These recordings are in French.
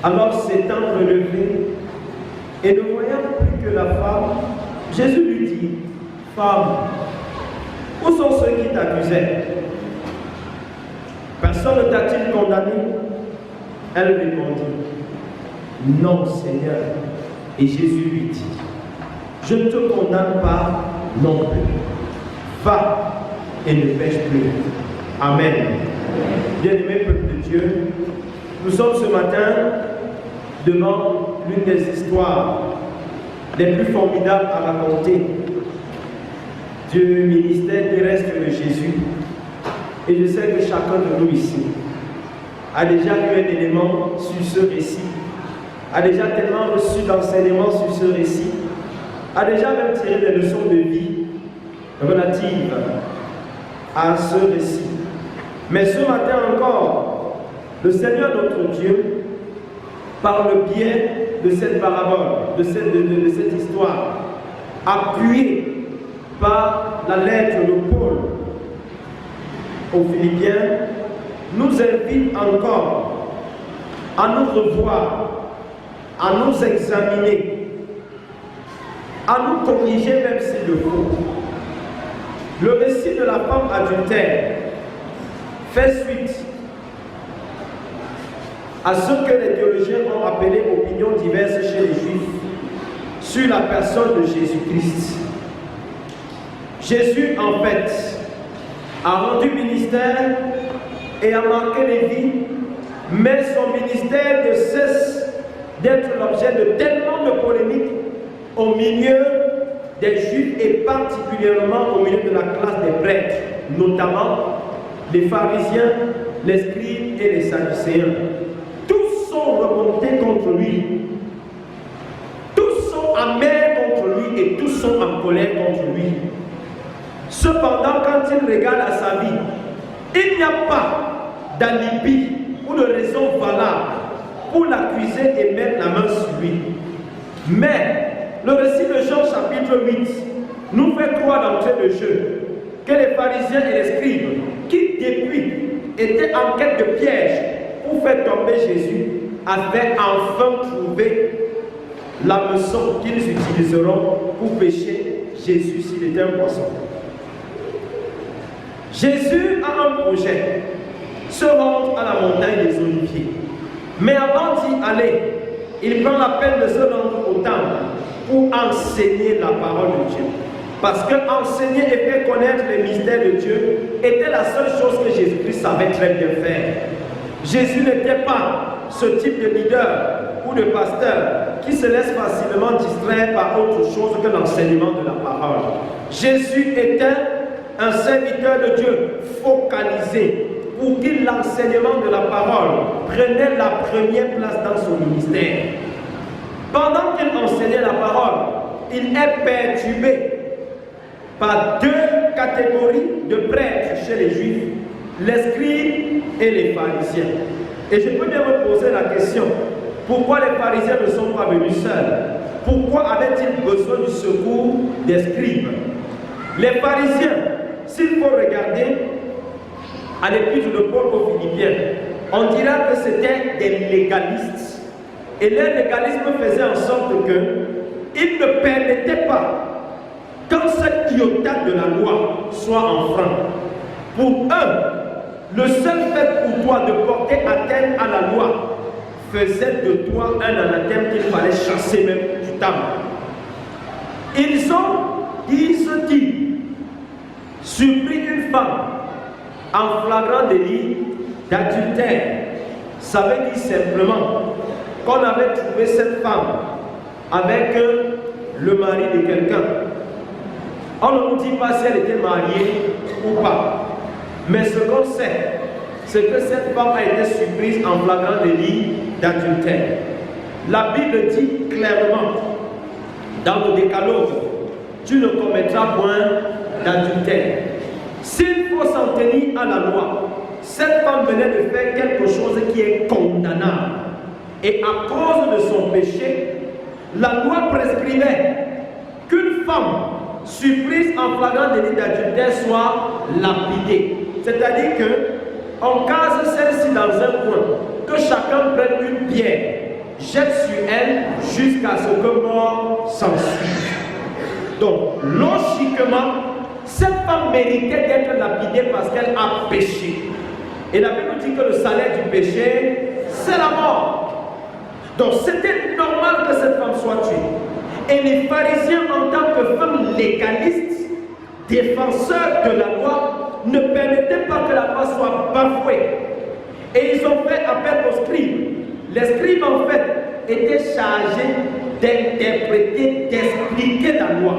Alors s'étant relevé, et ne voyant plus que la femme, Jésus lui dit, femme, où sont ceux qui t'accusaient? Personne ne t'a-t-il condamné? Elle répondit, non Seigneur. Et Jésus lui dit, je ne te condamne pas non plus. Va et ne pêche plus. Amen. Bien-aimé peuple de Dieu, nous sommes ce matin devant l'une des histoires les plus formidables à raconter du ministère terrestre de Jésus. Et je sais que chacun de nous ici a déjà eu un élément sur ce récit, a déjà tellement reçu d'enseignements sur ce récit, a déjà même tiré des leçons de vie relatives à ce récit. Mais ce matin encore, le Seigneur notre Dieu, par le biais de cette parabole, de cette histoire, appuyée par la lettre de Paul aux Philippiens, nous invite encore à nous revoir, à nous examiner, à nous corriger même s'il le faut. Le récit de la femme adultère fait suite à ce que les théologiens ont appelé opinions diverses chez les Juifs sur la personne de Jésus-Christ. Jésus, en fait, a rendu ministère et a marqué les vies, mais son ministère ne cesse d'être l'objet de tellement de polémiques au milieu des Juifs et particulièrement au milieu de la classe des prêtres, notamment les pharisiens, les scribes et les sadducéens. Tous sont remontés contre lui. Tous sont amers contre lui et tous sont en colère contre lui. Cependant, quand il regarde à sa vie, il n'y a pas d'alibi ou de raison valable pour l'accuser et mettre la main sur lui. Mais le récit de Jean chapitre 8 nous fait croire d'entrée de jeu que les pharisiens et les scribes, qui depuis étaient en quête de pièges pour faire tomber Jésus, avaient enfin trouvé la leçon qu'ils utiliseront pour pêcher Jésus s'il était un poisson. Jésus a un projet, se rendre à la montagne des Oliviers. Mais avant d'y aller, il prend la peine de se rendre au temple pour enseigner la parole de Dieu. Parce que enseigner et faire connaître les mystères de Dieu était la seule chose que Jésus-Christ savait très bien faire. Jésus n'était pas ce type de leader ou de pasteur qui se laisse facilement distraire par autre chose que l'enseignement de la parole. Jésus était un serviteur de Dieu focalisé pour que l'enseignement de la parole prenait la première place dans son ministère. Pendant qu'il enseignait la parole, il est perturbé par deux catégories de prêtres chez les Juifs, les scribes et les pharisiens. Et je peux bien me poser la question, pourquoi les pharisiens ne sont pas venus seuls? Pourquoi avaient-ils besoin du secours des scribes? Les pharisiens, s'il faut regarder à l'épître de Paul aux Philippiens, on dira que c'était des légalistes. Et leur légalisme faisait en sorte qu'ils ne permettaient pas qu'un seul iota de la loi soit enfreint. Pour eux, le seul fait pour toi de porter atteinte à la loi faisait de toi un anathème qu'il fallait chasser même du temple. Ils ont, disent-ils, surpris une femme en flagrant délit d'adultère. Ça veut dire simplement qu'on avait trouvé cette femme avec le mari de quelqu'un. On ne nous dit pas si elle était mariée ou pas. Mais ce qu'on sait, c'est que cette femme a été surprise en flagrant délit d'adultère. La Bible dit clairement, dans le décalogue, tu ne commettras point d'adultère. S'il faut s'en tenir à la loi, cette femme venait de faire quelque chose qui est condamnable. Et à cause de son péché, la loi prescrivait qu'une femme surprise en flagrant délit d'adultère soit lapidée. C'est-à-dire qu'on case celle-ci dans un coin, que chacun prenne une pierre jette sur elle jusqu'à ce que mort s'ensuive. Donc, logiquement, cette femme méritait d'être lapidée parce qu'elle a péché. Et la Bible dit que le salaire du péché, c'est la mort. Donc, c'était normal que cette femme soit tuée. Et les pharisiens, en tant que femmes légalistes, défenseurs de la loi, ne permettaient pas que la loi soit bafouée. Et ils ont fait appel aux scribes. Les scribes, en fait, étaient chargés d'interpréter, d'expliquer la loi.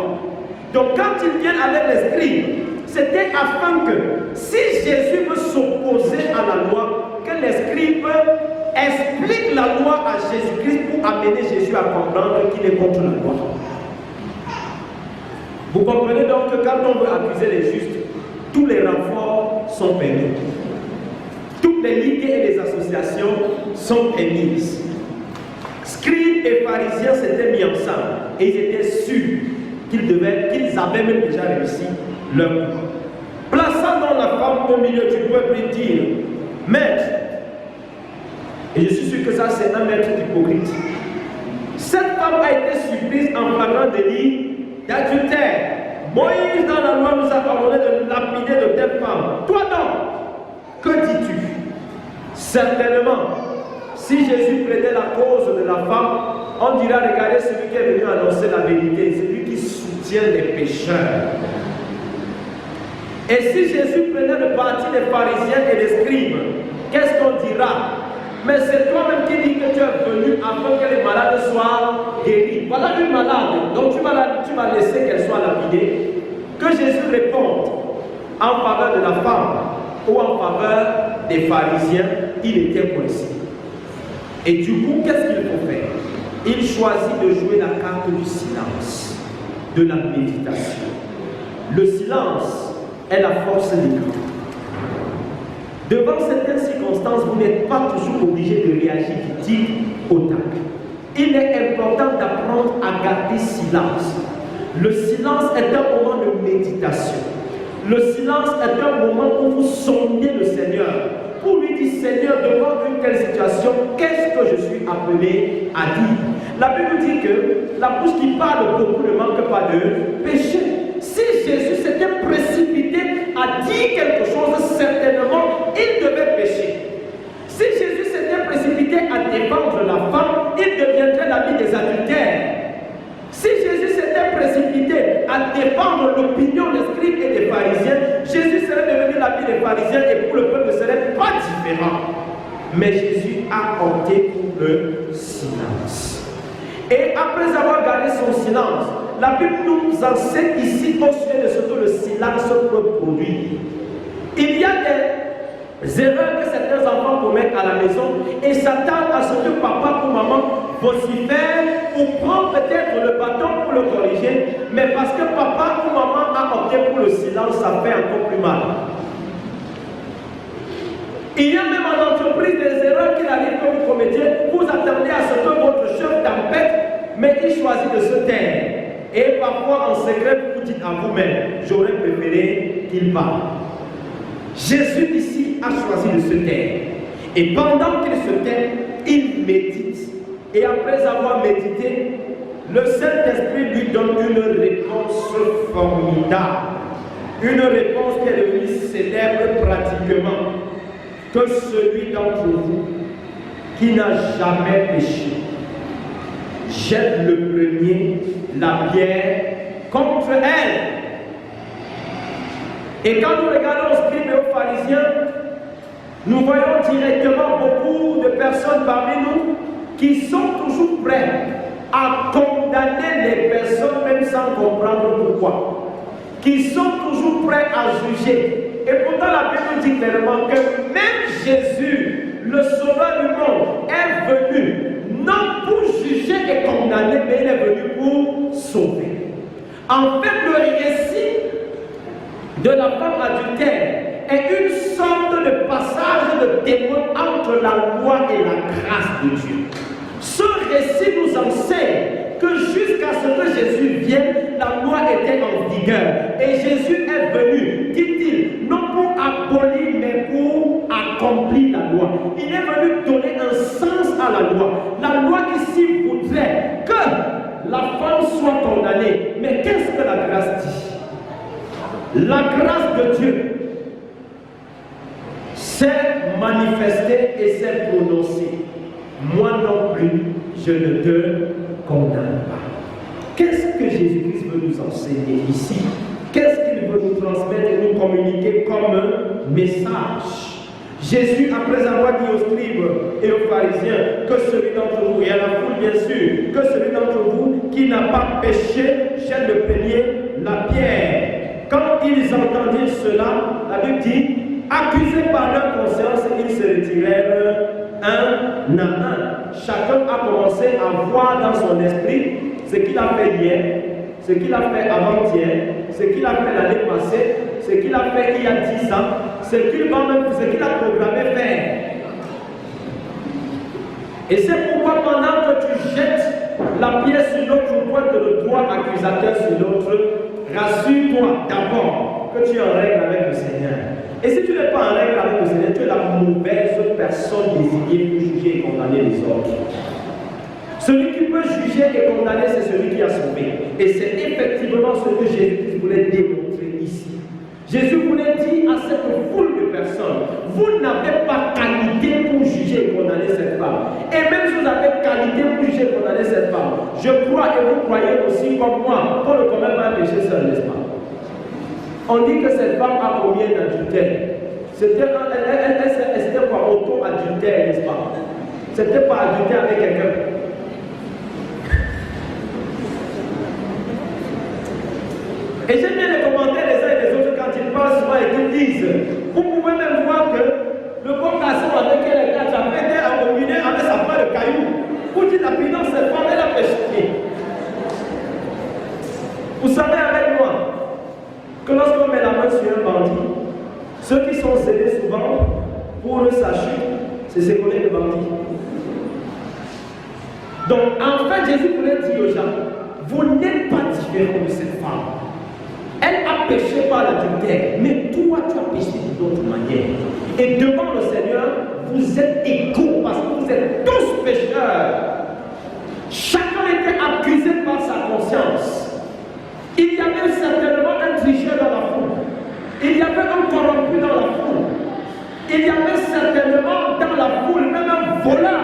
Donc, quand ils viennent avec les scribes, c'était afin que, si Jésus veut s'opposer à la loi, que les scribes expliquent la loi à Jésus-Christ pour amener Jésus à comprendre qu'il est contre la loi. Vous comprenez donc que quand on veut accuser les justes, tous les renforts sont permis. Toutes les ligues et les associations sont permises. Scribes et pharisiens s'étaient mis ensemble et ils étaient sûrs qu'ils avaient même déjà réussi leur coup. Plaçant donc la femme au milieu du peuple, ils dirent: Maître, et je suis sûr que ça c'est un maître hypocrite. Cette femme a été surprise en flagrant délit d'adultère. Moïse dans la loi nous a ordonné de lapider de telle femme. Toi donc, que dis-tu? Certainement, si Jésus plaidait la cause de la femme, on dira: regardez celui qui est venu annoncer la vérité, celui qui soutient les pécheurs. Et si Jésus prenait le parti des pharisiens et des scribes, qu'est-ce qu'on dira? Mais c'est toi-même qui dis que tu es venu afin que les malades soient guéris. Voilà une malade, donc tu vas laisser qu'elle soit lapidée. Que Jésus réponde en faveur de la femme ou en faveur des pharisiens, il était coincé. Et du coup, qu'est-ce qu'il faut faire? Il choisit de jouer la carte du silence, de la méditation. Le silence est la force des cœurs. Devant certaines circonstances, vous n'êtes pas toujours obligé de réagir vite au tac. Il est important d'apprendre à garder silence. Le silence est un moment de méditation. Le silence est un moment où vous sondez le Seigneur. Pour lui dire: Seigneur, devant une telle situation, qu'est-ce que je suis appelé à dire? La Bible dit que la bouche qui parle beaucoup ne manque pas de péché. Si Jésus s'était précipité à dire quelque chose, certainement, il devait pécher. Si Jésus s'était précipité à défendre la femme, il deviendrait l'ami des adultères. Si Jésus s'était précipité à défendre l'opinion des scribes et des pharisiens, Jésus serait devenu l'ami des pharisiens et pour le peuple ne serait pas différent. Mais Jésus a opté pour le silence. Et après avoir gardé son silence, la Bible nous enseigne ici au sujet de ce que le silence peut produire. Il y a des erreurs que certains enfants commettent à la maison et s'attendent à ce que papa ou maman vocifère ou prend peut-être le bâton pour le corriger, mais parce que papa ou maman a opté pour le silence, ça fait encore plus mal. Il y a même en entreprise des erreurs qu'il arrive que vous commettiez, vous attendez à ce que votre chef tempête, mais il choisit de se taire. Et parfois en secret, vous dites à vous-même: j'aurais préféré qu'il parle. Jésus ici a choisi de se taire. Et pendant qu'il se tait, il médite. Et après avoir médité, le Saint-Esprit lui donne une réponse formidable. Une réponse qui est devenue célèbre pratiquement. Que celui d'entre vous qui n'a jamais péché jette le premier la pierre contre elle. Et quand nous regardons aux scribes et aux pharisiens, nous voyons directement beaucoup de personnes parmi nous qui sont toujours prêts à condamner les personnes même sans comprendre pourquoi. Qui sont toujours prêts à juger. Et pourtant la Bible dit clairement que même Jésus, le sauveur du monde, est venu non pour juger et condamner, mais il est venu pour sauver. En fait, le récit de la femme adultère est une sorte de passage de témoin entre la loi et la grâce de Dieu. Ce récit nous enseigne que jusqu'à ce que Jésus vienne, la loi était en vigueur. Et Jésus est venu, dit-il, non pour abolir, mais pour accomplir la loi. Il est venu donner un sens à la loi. La loi qui ici voudrait que la femme soit condamnée. Mais qu'est-ce que la grâce dit? La grâce de Dieu s'est manifestée et s'est prononcée. Moi non plus, je ne te condamne pas. Qu'est-ce que Jésus-Christ veut nous enseigner ici? Qu'est-ce qu'il veut nous transmettre et nous communiquer comme un message? Jésus, après avoir dit aux scribes et aux pharisiens que celui d'entre vous, et à la foule bien sûr, que celui d'entre vous qui n'a pas péché jette le premier la pierre. Quand ils entendirent cela, la Bible dit, accusés par leur conscience, ils se retirèrent un à un. Chacun a commencé à voir dans son esprit ce qu'il a fait hier, ce qu'il a fait avant-hier, ce qu'il a fait l'année passée, ce qu'il a fait il y a 10 ans, ce qu'il a programmé faire. Et c'est pourquoi pendant que tu jettes la pierre sur l'autre, tu pointes le doigt accusateur sur l'autre, rassure-toi d'abord que tu es en règle avec le Seigneur. Et si tu n'es pas en règle avec le Seigneur, tu es la mauvaise personne désignée pour juger et condamner les autres. Celui qui peut juger et condamner, c'est celui qui a sauvé. Et c'est effectivement ce que Jésus voulait démontrer ici. Jésus voulait dire à cette foule de personnes, vous n'avez pas qualité pour juger et condamner cette femme. Et même si vous avez qualité pour juger et condamner cette femme, je crois et vous croyez aussi comme moi qu'on ne commet pas un péché seul, n'est-ce pas? On dit que cette femme a combien d'adultère? C'était quoi? Auto-adultère, n'est-ce pas? C'était pas adultère avec quelqu'un. Et j'aime bien les commentaires les uns et les autres quand ils parlent souvent et qu'ils disent, vous pouvez même voir que le bon garçon avec qui elle a été à communier avec sa part de cailloux. Vous dites la puissance de cette femme, elle a péché. Vous savez avec moi que lorsqu'on met la main sur un bandit, ceux qui sont scellés souvent pour sa chute, c'est ses collègues de bandits. Donc en fait, Jésus voulait dire aux gens, vous n'êtes pas différents de cette femme. Elle a péché par l'adultère, mais toi tu as péché d'une autre manière. Et devant le Seigneur, vous êtes égaux parce que vous êtes tous pécheurs. Chacun était accusé par sa conscience. Il y avait certainement un tricheur dans la foule. Il y avait un corrompu dans la foule. Il y avait certainement dans la foule même un voleur.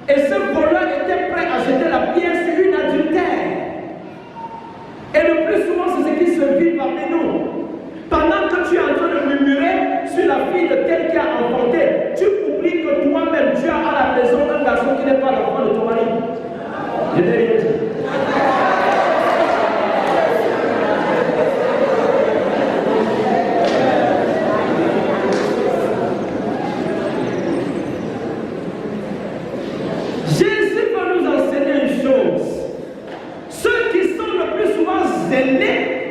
Et ce voleur était prêt à jeter la pierre sur une adultère. Et le plus souvent, c'est ce qui se vit parmi nous. Pendant que tu es en train de murmurer sur la fille de tel qui a enfanté, tu oublies que toi-même, tu as à la maison un garçon qui n'est pas l'enfant de ton mari. Je n'ai rien dit.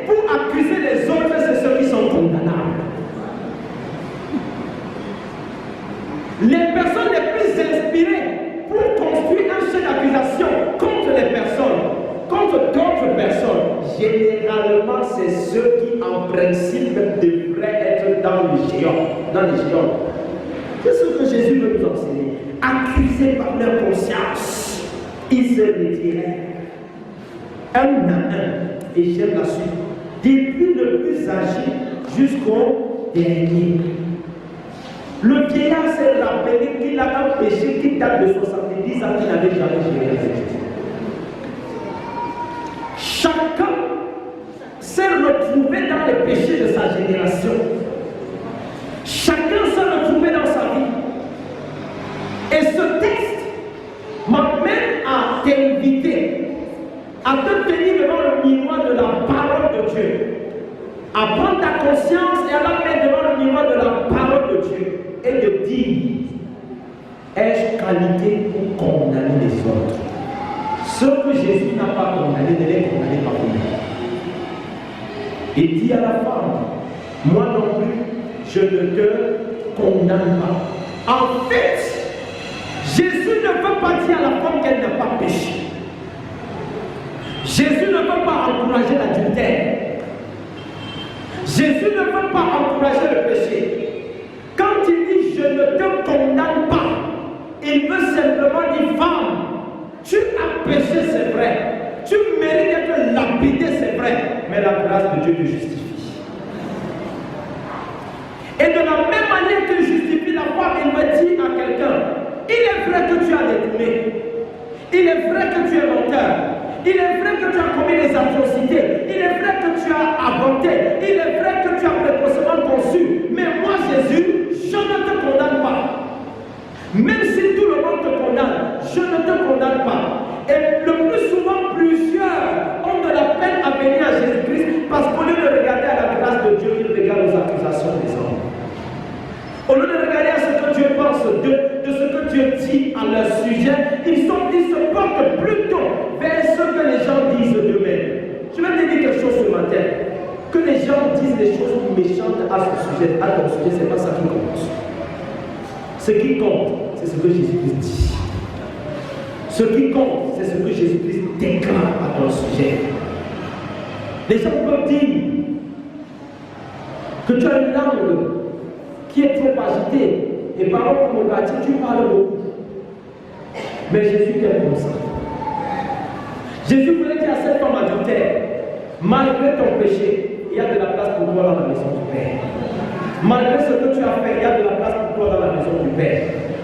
Pour accuser les autres, c'est ceux qui sont condamnables. Les personnes les plus inspirées pour construire un chef d'accusation contre les personnes, contre d'autres personnes, généralement c'est ceux qui en principe devraient être dans les géants. C'est ce que Jésus veut nous enseigner. Accusés par leur conscience, ils se retirèrent un à un. Et j'aime la suite. Depuis le plus âgé jusqu'au dernier. Le vieillard s'est rappelé qu'il a un péché qui date de 70 ans qu'il n'avait jamais géré. Chacun s'est retrouvé dans les péchés de sa génération. Chacun s'est retrouvé dans sa vie. Et ce texte m'amène à t'inviter à te tenir devant le miroir de la parole de Dieu, à prendre ta conscience et à la mettre devant le miroir de la parole de Dieu et de dire, ai-je qualité pour condamner les autres? Ceux que Jésus n'a pas condamnés, ne les condamnez pas vous. Il dit à la femme, moi non plus, je ne te condamne pas. En fait, Jésus ne veut pas dire à la femme qu'elle n'a pas péché. Jésus ne veut pas encourager l'adultère. Jésus ne veut pas encourager le péché. Quand il dit je ne te condamne pas, il veut simplement dire femme, lapidé, c'est vrai, mais la grâce de Dieu te justifie. Et de la même manière que justifie la foi, il me dit à quelqu'un, il est vrai que tu as détourné, il est vrai que tu es menteur, il est vrai que tu as commis des atrocités, il est vrai que tu as avorté, il est vrai que tu as précocement conçu, mais moi Jésus, je ne te condamne pas. Même si tout le monde te condamne, je ne te condamne pas. Et le plus souvent, plusieurs ont de la peine à venir à Jésus-Christ parce qu'au lieu de regarder à la grâce de Dieu, ils regardent aux accusations des hommes. Au lieu de regarder à ce que Dieu pense de ce que Dieu dit à leur sujet, ils se portent plutôt vers ce que les gens disent d'eux-mêmes. Je vais te dire quelque chose ce matin. Que les gens disent des choses méchantes à ce sujet, à ton sujet, ce n'est pas ça qui compte. Ce qui compte, c'est ce que Jésus-Christ dit. Ce qui compte, c'est ce que Jésus-Christ déclare à ton sujet. Les gens peuvent dire que tu as une langue qui est trop agitée. Et par exemple, pour mon quartier, tu parles beaucoup. Mais Jésus t'aime comme ça. Jésus voulait dire à cet homme adultère, malgré ton péché, il y a de la place pour toi dans la maison du Père. Malgré ce que tu as fait, il y a de la place pour toi dans la maison du Père.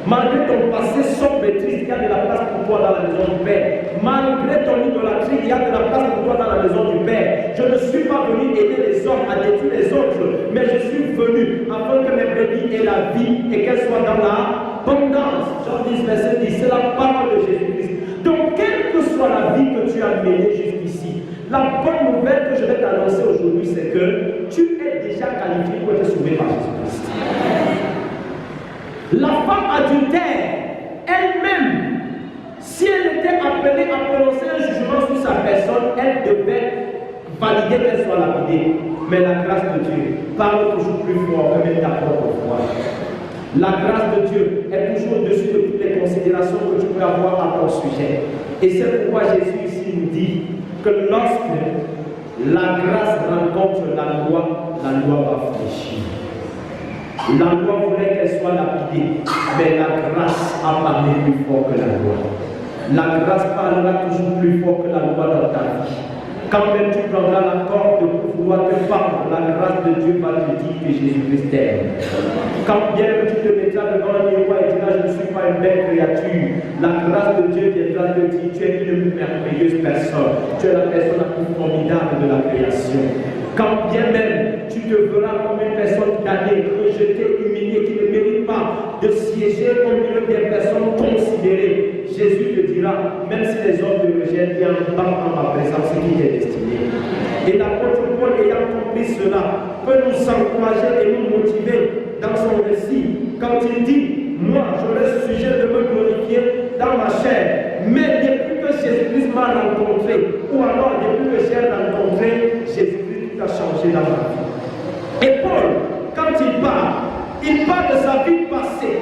Malgré ton passé sombre et triste, il y a de la place pour toi dans la maison du Père. Malgré ton idolâtrie, il y a de la place pour toi dans la maison du Père. Je ne suis pas venu aider les hommes à détruire les autres, mais je suis venu afin que mes brebis aient la vie et qu'elles soient dans l'abondance. Jean 10, verset 10, c'est la parole de Jésus-Christ. Donc, quelle que soit la vie que tu as menée jusqu'ici, la bonne nouvelle que je vais t'annoncer aujourd'hui, c'est que tu es déjà qualifié pour être sauvé par Jésus-Christ. La femme adultère, elle-même, si elle était appelée à prononcer un jugement sur sa personne, elle devait valider qu'elle soit lapidée. Mais la grâce de Dieu parle toujours plus fort que même ta propre foi. La grâce de Dieu est toujours au-dessus de toutes les considérations que tu peux avoir à ton sujet. Et c'est pourquoi Jésus ici nous dit que lorsque la grâce rencontre la loi va fléchir. La loi voulait qu'elle soit lapidée, mais la grâce a parlé plus fort que la loi. La grâce parlera toujours plus fort que la loi dans ta vie. Quand même tu prendras la corde pour vouloir te pendre, la grâce de Dieu va te dire que Jésus-Christ t'aime. Quand bien tu te mettras devant un miroir et diras je ne suis pas une belle créature, la grâce de Dieu viendra te dire tu es une merveilleuse personne. Tu es la personne la plus formidable de la création. Quand bien même tu te verras comme une personne damnée, rejetée, humiliée, qui ne mérite pas de siéger au milieu des personnes considérées, Jésus te dira, même si les hommes te rejettent, il y a un banc en ma présence qui t'est destiné. Et l'apôtre Paul, ayant compris cela, peut nous encourager et nous motiver dans son récit. Quand il dit, moi je reste sujet de me glorifier dans ma chair, mais depuis que Jésus-Christ m'a rencontré, ou alors depuis que j'ai rencontré Jésus-Christ, tout a changé dans ma vie. Et Paul, quand il parle de sa vie passée.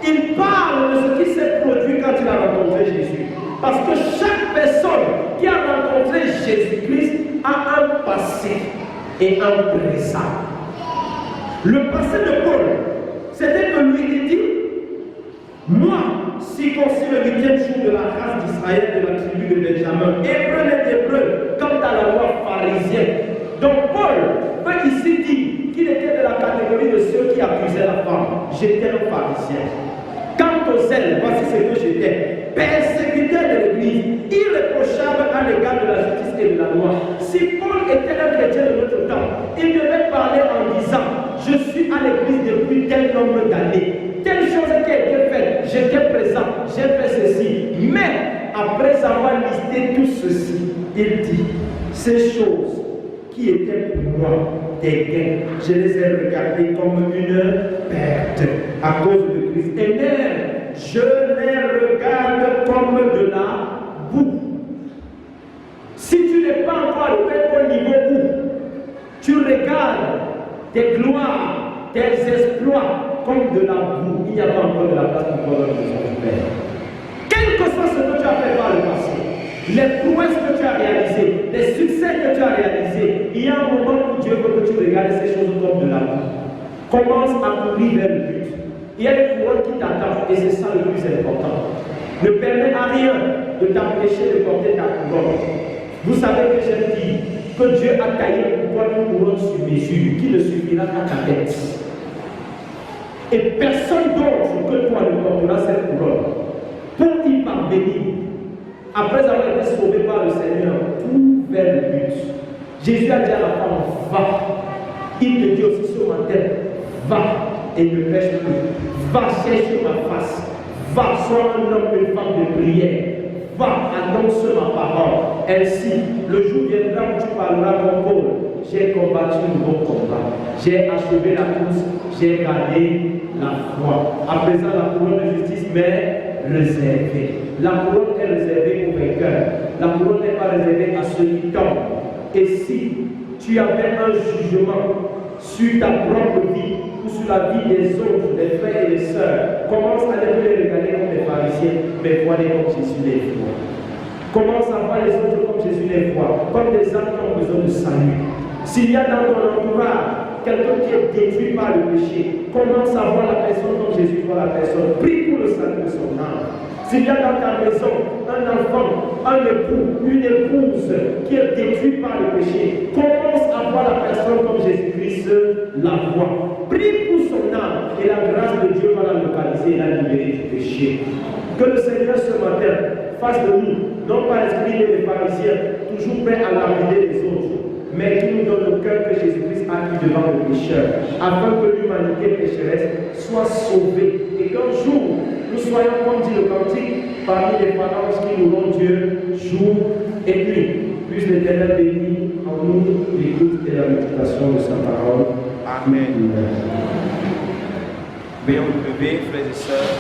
Il parle de ce qui s'est produit quand il a rencontré Jésus. Parce que chaque personne qui a rencontré Jésus-Christ a un passé et un présent. Le passé de Paul, c'était que lui, il dit, moi, circoncis le 8e jour de la race d'Israël, de la tribu de Benjamin, hébreu des hébreux, quant à la loi pharisienne. Donc Paul peut ici dire qu'il était de la catégorie de ceux qui accusaient la femme. J'étais un pharisien. Quant au zèle, voici ce que j'étais, persécuteur de l'Église, irréprochable à l'égard de la justice et de la loi. Si Paul était un chrétien de notre temps, il devait parler en disant, je suis à l'Église depuis tel nombre d'années, telle chose qui a été faite, j'étais présent, j'ai fait ceci. Mais après avoir listé tout ceci, il dit, ces choses qui étaient pour moi des gains, je les ai regardées comme une perte à cause de Christ. Et même, je les regarde comme de la boue. Si tu n'es pas encore arrivé au niveau où tu regardes tes gloires, tes exploits comme de la boue, il n'y a pas encore de la place pour toi dans la maison du Père. Quel que soit ce que tu as fait par le passé, les prouesses que tu as réalisées, les succès que tu as réalisés, il y a un moment où Dieu veut que tu regardes ces choses comme de la boue. Commence à courir vers le but. Il y a une couronne qui t'attend et c'est ça le plus important. Ne permets à rien de t'empêcher de porter ta couronne. Vous savez que j'ai dit que Dieu a taillé pour toi une couronne sur mesure qui ne suffira qu'à ta tête. Et personne d'autre que toi ne portera cette couronne. Pour y parvenir, après avoir été sauvé par le Seigneur, tout vers le but. Jésus a dit à la femme, va. Il te dit aussi ce matin, va et ne pêche plus. Va chercher ma face. Va, sois un homme et une femme de prière. Va, annonce ma parole. Ainsi, le jour viendra où tu parleras comme Paul. J'ai combattu le bon combat. J'ai achevé la course. J'ai gardé la foi. À présent, la couronne de justice m'est réservée. La couronne est réservée aux vainqueurs. La couronne n'est pas réservée à ceux qui tombent. Et si tu avais un jugement sur ta propre vie ou sur la vie des autres, des frères et des sœurs, commence à ne plus les regarder comme des pharisiens, mais vois-les comme Jésus les voit. Commence à voir les autres comme Jésus les voit, comme des âmes qui ont besoin de salut. S'il y a dans ton entourage quelqu'un qui est détruit par le péché, commence à voir la personne comme Jésus voit la personne. Prie pour le salut de son âme. S'il y a dans ta maison un enfant, un époux, une épouse qui est détruite par le péché, commence à voir la personne comme Jésus-Christ la voit. Prie pour son âme et la grâce de Dieu va la localiser et la libérer du péché. Que le Seigneur ce matin fasse de nous, non pas l'esprit des pharisiens, toujours prêts à lapider les autres, mais qui nous donne le cœur que Jésus-Christ a mis devant le pécheur, afin que l'humanité pécheresse soit sauvée et qu'un jour nous soyons, comme dit le cantique, parmi les phalanges qui loueront Dieu jour et nuit. Puisse l'Éternel bénir en nous l'écoute et la méditation de sa parole. Amen. Veuillons nous lever, frères et sœurs.